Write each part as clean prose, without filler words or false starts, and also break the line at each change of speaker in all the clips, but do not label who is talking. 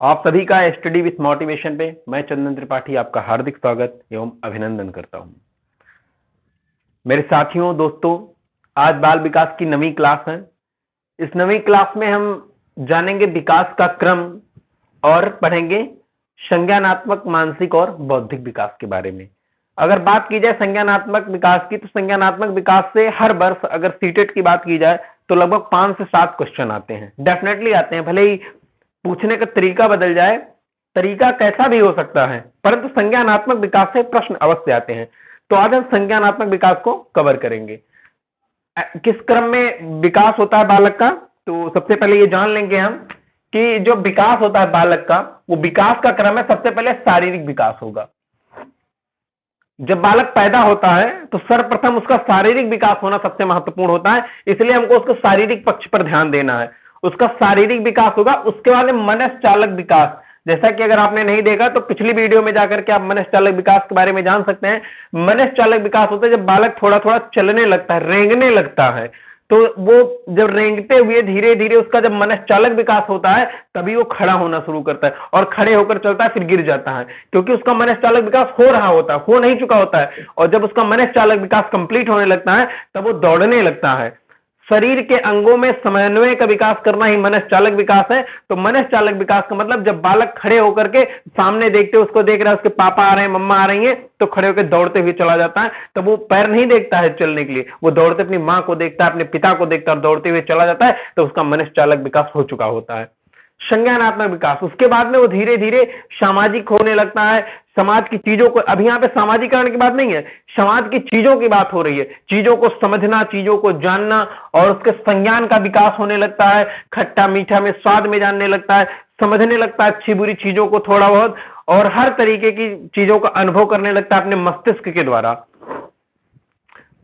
आप सभी का स्टडी विथ मोटिवेशन पे मैं चंदन त्रिपाठी आपका हार्दिक स्वागत एवं अभिनंदन करता हूं। मेरे साथियों, दोस्तों, आज बाल विकास की नवी क्लास है। इस नवी क्लास में हम जानेंगे विकास का क्रम और पढ़ेंगे संज्ञानात्मक, मानसिक और बौद्धिक विकास के बारे में। अगर बात की जाए संज्ञानात्मक विकास की, तो संज्ञानात्मक विकास से हर वर्ष अगर सीटेट की बात की जाए तो लगभग 5 से 7 क्वेश्चन आते हैं, डेफिनेटली आते हैं। भले ही पूछने का तरीका बदल जाए, तरीका कैसा भी हो सकता है, परंतु संज्ञानात्मक विकास से प्रश्न अवश्य आते हैं। तो आज हम संज्ञानात्मक विकास को कवर करेंगे। किस क्रम में विकास होता है बालक का, तो सबसे पहले ये जान लेंगे हम कि जो विकास होता है बालक का, वो विकास का क्रम है। सबसे पहले शारीरिक विकास होगा। जब बालक पैदा होता है तो सर्वप्रथम उसका शारीरिक विकास होना सबसे महत्वपूर्ण होता है, इसलिए हमको उसको शारीरिक पक्ष पर ध्यान देना है। उसका शारीरिक विकास होगा, उसके बाद मनसचालक विकास। जैसा कि अगर आपने नहीं देखा तो पिछली वीडियो में जाकर के आप मनसचालक विकास के बारे में जान सकते हैं। मनसचालक विकास होता है जब बालक थोड़ा थोड़ा चलने लगता है, रेंगने लगता है, तो वो जब रेंगते हुए धीरे धीरे उसका जब मनसचालक विकास होता है तभी वो खड़ा होना शुरू करता है, और खड़े होकर चलता है, फिर गिर जाता है, क्योंकि उसका मनसचालक विकास हो रहा होता है, हो नहीं चुका होता है। और जब उसका मनसचालक विकास कंप्लीट होने लगता है तब वो दौड़ने लगता है। शरीर के अंगों में समन्वय का विकास करना ही मनसचालक विकास है। तो मनसचालक विकास का मतलब जब बालक खड़े होकर के सामने देखते, उसको देख रहा है, उसके पापा आ रहे हैं, मम्मा आ रही हैं, तो खड़े होकर दौड़ते हुए चला जाता है। तब वो पैर नहीं देखता है चलने के लिए, वो दौड़ते अपनी माँ को देखता है, अपने पिता को देखता है और दौड़ते हुए चला जाता है, तो उसका मनसचालक विकास हो चुका होता है। संज्ञानात्मक विकास, उसके बाद में वो धीरे धीरे सामाजिक होने लगता है। समाज की चीजों को, अभी यहाँ पे सामाजिकरण की बात नहीं है, समाज की चीजों की बात हो रही है। चीजों को समझना, चीजों को जानना, और उसके संज्ञान का विकास होने लगता है। खट्टा मीठा में स्वाद में जानने लगता है, समझने लगता है अच्छी बुरी चीजों को थोड़ा बहुत, और हर तरीके की चीजों का अनुभव करने लगता है अपने मस्तिष्क के द्वारा।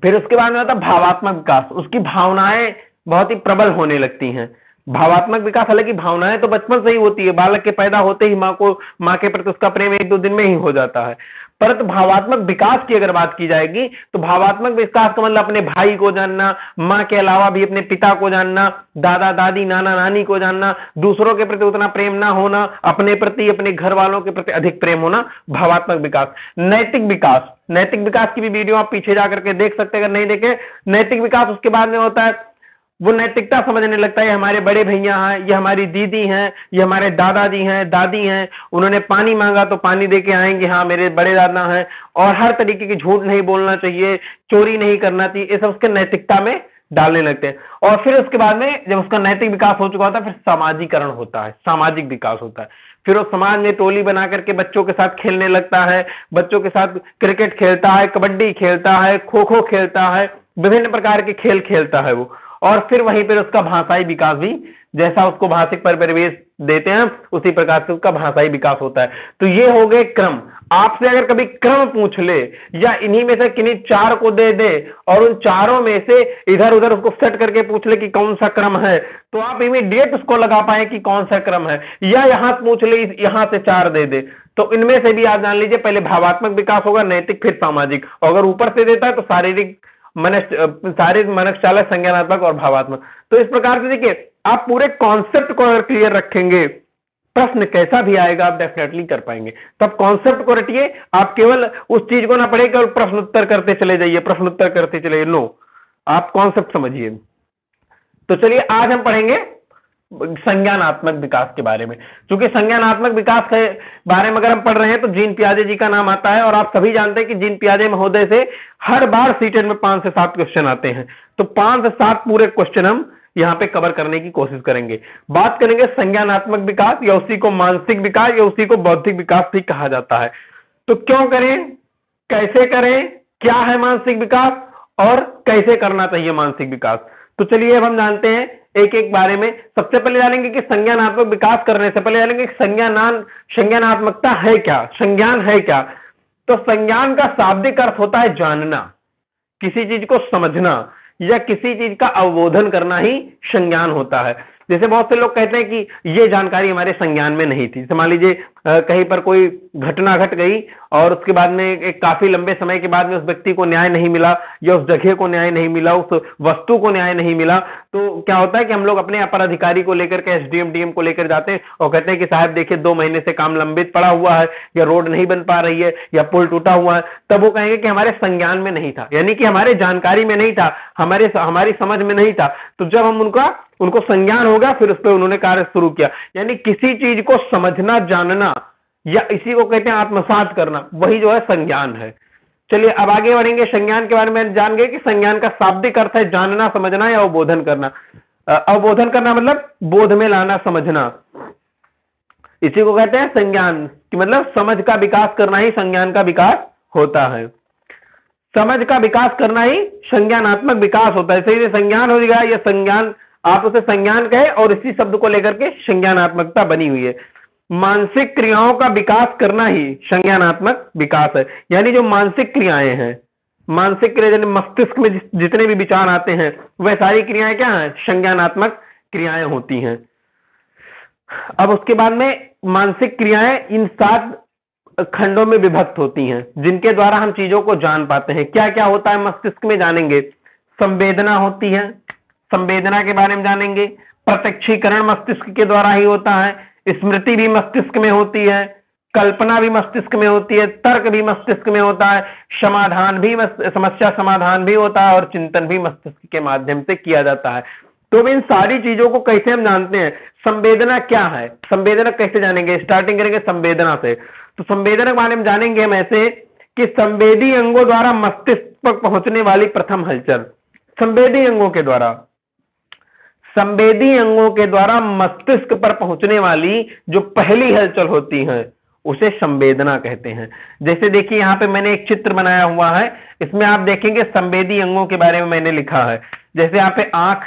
फिर उसके बाद में आता है भावात्मक विकास। उसकी भावनाएं बहुत ही प्रबल होने लगती हैं। भावात्मक विकास, हालांकि भावनाएं तो बचपन से ही होती है, बालक के पैदा होते ही माँ के प्रति उसका प्रेम 1-2 दिन में ही हो जाता है। परंतु भावात्मक विकास की अगर बात की जाएगी तो भावात्मक विकास का मतलब अपने भाई को जानना, माँ के अलावा भी अपने पिता को जानना, दादा दादी नाना नानी को जानना, दूसरों के प्रति उतना प्रेम ना होना, अपने प्रति, अपने घर वालों के प्रति अधिक प्रेम होना, भावात्मक विकास। नैतिक विकास, नैतिक विकास की भी वीडियो आप पीछे जाकर के देख सकते हैं अगर नहीं देखे। नैतिक विकास उसके बाद में होता है, वो नैतिकता समझने लगता है, हमारे बड़े भैया हैं, ये हमारी दीदी हैं, ये हमारे दादाजी हैं, दादी हैं, उन्होंने पानी मांगा तो पानी दे के आएंगे, हाँ मेरे बड़े दादा हैं। और हर तरीके की झूठ नहीं बोलना चाहिए, चोरी नहीं करना चाहिए, ये सब उसके नैतिकता में डालने लगते हैं। और फिर उसके बाद में जब उसका नैतिक विकास हो चुका होता है, फिर सामाजिकरण होता है, सामाजिक विकास होता है। फिर वो समाज में टोली बना करके बच्चों के साथ खेलने लगता है, बच्चों के साथ क्रिकेट खेलता है, कबड्डी खेलता है, खो खो खेलता है, विभिन्न प्रकार के खेल खेलता है वो। और फिर वहीं पर उसका भाषाई विकास भी, जैसा उसको भाषिक परिवेश देते हैं उसी प्रकार से उसका भाषाई विकास होता है। तो ये हो गए क्रम। आपसे अगर कभी क्रम पूछ ले या इन्हीं में से किन्हीं 4 को दे दे और उन चारों में से इधर उधर उसको सेट करके पूछ ले कि कौन सा क्रम है, तो आप इमीडिएट उसको लगा पाए कि कौन सा क्रम है। या यहां पूछ ले, यहां से 4 दे दे, तो इनमें से भी आप जान लीजिए पहले भावात्मक विकास होगा, नैतिक, फिर सामाजिक। और अगर ऊपर से देता है तो शारीरिक, मनसचालक, संज्ञानात्मक और भावात्मक। तो इस प्रकार से देखिए, आप पूरे कॉन्सेप्ट को अगर क्लियर रखेंगे, प्रश्न कैसा भी आएगा आप डेफिनेटली कर पाएंगे। तब कॉन्सेप्ट को रटिए, आप केवल उस चीज को ना पढ़े केवल प्रश्न उत्तर करते चले जाइए, प्रश्न उत्तर करते चले, नो, आप कॉन्सेप्ट समझिए। तो चलिए आज हम पढ़ेंगे संज्ञानात्मक विकास के बारे में। क्योंकि संज्ञानात्मक विकास के बारे में अगर हम पढ़ रहे हैं तो जीन पियाजे जी का नाम आता है, और आप सभी जानते हैं कि जीन पियाजे महोदय से हर बार सीटेट में 5 से 7 क्वेश्चन आते हैं। तो 5 से 7 पूरे क्वेश्चन हम यहां पे कवर करने की कोशिश करेंगे। बात करेंगे संज्ञानात्मक विकास, या उसी को मानसिक विकास या उसी को बौद्धिक विकास भी कहा जाता है। तो क्यों करें, कैसे करें, क्या है मानसिक विकास और कैसे करना चाहिए मानसिक विकास। तो चलिए अब हम जानते हैं एक एक बारे में। सबसे पहले जानेंगे कि संज्ञानात्मक विकास करने से पहले जानेंगे संज्ञानात्मकता है क्या, संज्ञान है क्या। तो संज्ञान का शाब्दिक अर्थ होता है जानना, किसी चीज को समझना या किसी चीज का अवबोधन करना ही संज्ञान होता है। जैसे बहुत से लोग कहते हैं कि ये जानकारी हमारे संज्ञान में नहीं थी। जैसे मान लीजिए कहीं पर कोई घटना घट गई और उसके बाद में एक काफी लंबे समय के बाद में उस व्यक्ति को न्याय नहीं मिला, या उस जगह को न्याय नहीं मिला, उस वस्तु को न्याय नहीं मिला, तो क्या होता है कि हम लोग अपने अपर अधिकारी को लेकर के एसडीएम डीएम को लेकर जाते हैं और कहते हैं कि साहब देखिए 2 महीने से काम लंबित पड़ा हुआ है, या रोड नहीं बन पा रही है, या पुल टूटा हुआ है। तब वो कहेंगे कि हमारे संज्ञान में नहीं था, यानी कि हमारे जानकारी में नहीं था, हमारी समझ में नहीं था। तो जब हम उनको संज्ञान हो गया, फिर उस पर उन्होंने कार्य शुरू किया। यानी किसी चीज को समझना, जानना, या इसी को कहते हैं आत्मसात करना, वही जो है संज्ञान है। चलिए अब आगे बढ़ेंगे। संज्ञान के बारे में जान गए कि संज्ञान का शाब्दिक अर्थ है जानना, समझना या अवबोधन करना। अवबोधन करना मतलब बोध में लाना, समझना, इसी को कहते हैं संज्ञान, कि मतलब समझ का विकास करना ही संज्ञान का विकास होता है। समझ का विकास करना ही संज्ञानात्मक विकास होता है। सही से संज्ञान हो गया, या संज्ञान, आप उसे संज्ञान कहे और इसी शब्द को लेकर के संज्ञानात्मकता बनी हुई है। मानसिक क्रियाओं का विकास करना ही संज्ञानात्मक विकास है। यानी जो मानसिक क्रियाएं हैं, मानसिक क्रिया मस्तिष्क में जितने भी विचार आते हैं, वह सारी क्रियाएं क्या है? संज्ञानात्मक क्रियाएं होती हैं। अब उसके बाद में मानसिक क्रियाएं इन 7 खंडों में विभक्त होती हैं, जिनके द्वारा हम चीजों को जान पाते हैं। क्या क्या होता है मस्तिष्क में जानेंगे। संवेदना होती है, संवेदना के बारे में जानेंगे। प्रत्यक्षीकरण मस्तिष्क के द्वारा ही होता है। स्मृति भी मस्तिष्क में होती है, कल्पना भी मस्तिष्क में होती है, तर्क भी मस्तिष्क में होता है, समाधान भी, समस्या समाधान भी होता है, और चिंतन भी मस्तिष्क के माध्यम से किया जाता है। तो इन सारी चीजों को कैसे हम जानते हैं? संवेदना क्या है, संवेदना कैसे जानेंगे? स्टार्टिंग करेंगे संवेदना से। तो संवेदना के बारे में जानेंगे हम ऐसे कि संवेदी अंगों द्वारा मस्तिष्क पर पहुंचने वाली प्रथम हलचल। संवेदी अंगों के द्वारा, संवेदी अंगों के द्वारा मस्तिष्क पर पहुंचने वाली जो पहली हलचल होती है, उसे संवेदना कहते हैं। जैसे देखिए यहाँ पे मैंने एक चित्र बनाया हुआ है, इसमें आप देखेंगे संवेदी अंगों के बारे में मैंने लिखा है। जैसे यहाँ पे आंख,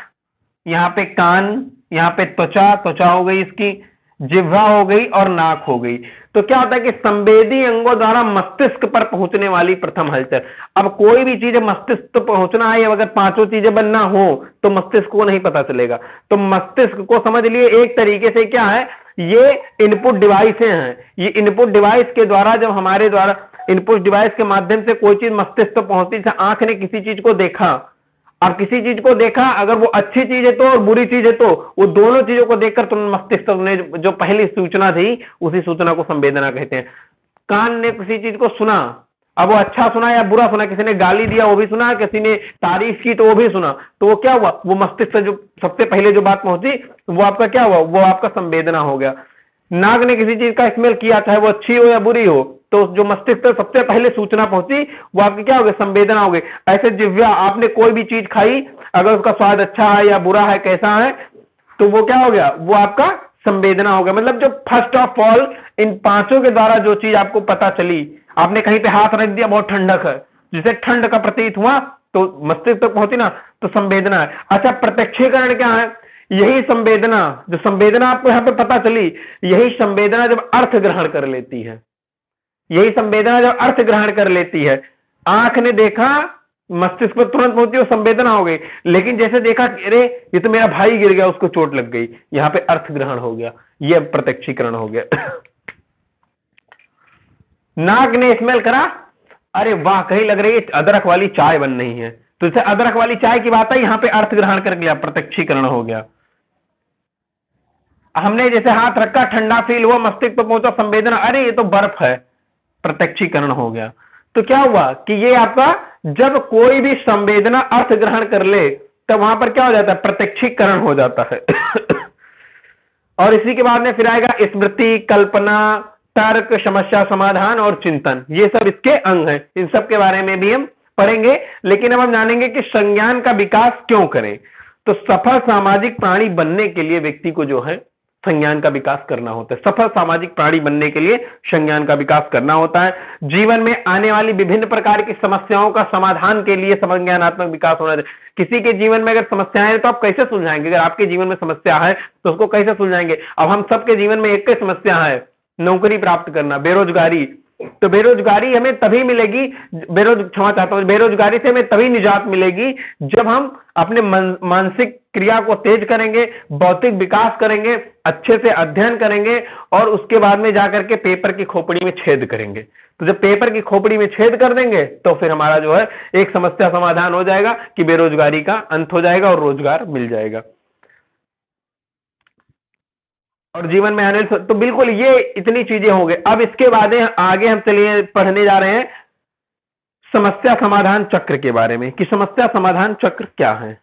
यहाँ पे कान, यहाँ पे त्वचा, त्वचा हो गई इसकी, जिह्वा हो गई और नाक हो गई। तो क्या होता है कि संवेदी अंगों द्वारा मस्तिष्क पर पहुंचने वाली प्रथम हलचल। अब कोई भी चीज मस्तिष्क तो पहुंचना है, अगर 5 चीजें बनना हो तो मस्तिष्क को नहीं पता चलेगा। तो मस्तिष्क को समझ लिए एक तरीके से क्या है, ये इनपुट डिवाइस हैं। ये इनपुट डिवाइस के द्वारा, जब हमारे द्वारा इनपुट डिवाइस के माध्यम से कोई चीज मस्तिष्क तक पहुंचती है। आंख ने किसी चीज को देखा, अब किसी चीज को देखा, अगर वो अच्छी चीज है तो और बुरी चीज है तो वो दोनों चीजों को देखकर तुरंत मस्तिष्क ने जो पहली सूचना थी, उसी सूचना को संवेदना कहते हैं। कान ने किसी चीज को सुना, अब वो अच्छा सुना या बुरा सुना, किसी ने गाली दिया वो भी सुना, किसी ने तारीफ की तो वो भी सुना, तो वो क्या हुआ, वो मस्तिष्क से जो सबसे पहले जो बात पहुंची वो आपका क्या हुआ, वो आपका संवेदना हो गया। नाक ने किसी चीज का स्मेल किया, चाहे वो अच्छी हो या बुरी हो, तो जो मस्तिष्क तक सबसे पहले सूचना पहुंची वो आपकी क्या हो गई, संवेदना हो गई। ऐसे जिह्वा, आपने कोई भी चीज खाई, अगर उसका स्वाद अच्छा है या बुरा है, कैसा है, तो वो क्या हो गया, वो आपका संवेदना हो गया। मतलब जो फर्स्ट ऑफ ऑल इन 5 के द्वारा जो चीज आपको पता चली, आपने कहीं पे हाथ रख दिया, बहुत ठंडक है, जिसे ठंड का प्रतीत हुआ तो मस्तिष्क तक पहुंची ना, तो संवेदना है। अच्छा, प्रत्यक्षीकरण क्या है? यही संवेदना, जो संवेदना आपको यहाँ पे पता चली, यही संवेदना जब अर्थ ग्रहण कर लेती है, यही संवेदना जब अर्थ ग्रहण कर लेती है। आंख ने देखा, मस्तिष्क पर तुरंत पहुंची, वो संवेदना हो गई। लेकिन जैसे देखा, अरे ये तो मेरा भाई गिर गया, उसको चोट लग गई, यहाँ पे अर्थ ग्रहण हो गया, ये प्रत्यक्षीकरण हो गया। नाक ने स्मेल करा, अरे वाह, कहीं लग रही है अदरक वाली चाय बन रही है, तो जैसे अदरक वाली चाय की बात है, यहाँ पे अर्थ ग्रहण कर गया, प्रत्यक्षीकरण हो गया। हमने जैसे हाथ रखा, ठंडा फील हुआ, मस्तिष्क पर पहुंचा, संवेदना, अरे ये तो बर्फ है, प्रत्यक्षीकरण हो गया। तो क्या हुआ कि ये आपका, जब कोई भी संवेदना अर्थ ग्रहण कर ले, तब वहां पर क्या हो जाता है, प्रत्यक्षीकरण हो जाता है। और इसी के बाद में फिर आएगा स्मृति, कल्पना, तर्क, समस्या समाधान और चिंतन। ये सब इसके अंग हैं, इन सब के बारे में भी हम पढ़ेंगे। लेकिन अब हम जानेंगे कि संज्ञान का विकास क्यों करें। तो सफल सामाजिक प्राणी बनने के लिए व्यक्ति को जो है संज्ञान का विकास करना होता है। सफल सामाजिक प्राणी बनने के लिए संज्ञान का विकास करना होता है। जीवन में आने वाली विभिन्न प्रकार की समस्याओं का समाधान के लिए संज्ञानात्मक विकास होना चाहिए। किसी के जीवन में अगर समस्याएं हैं तो आप कैसे सुलझाएंगे? अगर आपके जीवन में समस्या है तो उसको कैसे सुलझाएंगे? अब हम सबके जीवन में एक ही समस्या है, नौकरी प्राप्त करना, बेरोजगारी। तो बेरोजगारी हमें तभी मिलेगी, क्षमा चाहता हूं, बेरोजगारी से हमें तभी निजात मिलेगी जब हम अपने मानसिक क्रिया को तेज करेंगे, बौद्धिक विकास करेंगे, अच्छे से अध्ययन करेंगे और उसके बाद में जाकर के पेपर की खोपड़ी में छेद करेंगे। तो जब पेपर की खोपड़ी में छेद कर देंगे तो फिर हमारा जो है एक समस्या समाधान हो जाएगा कि बेरोजगारी का अंत हो जाएगा और रोजगार मिल जाएगा। और जीवन में आने तो बिल्कुल ये इतनी चीजें होंगे। अब इसके बाद आगे हम चलिए पढ़ने जा रहे हैं समस्या समाधान चक्र के बारे में कि समस्या समाधान चक्र क्या है।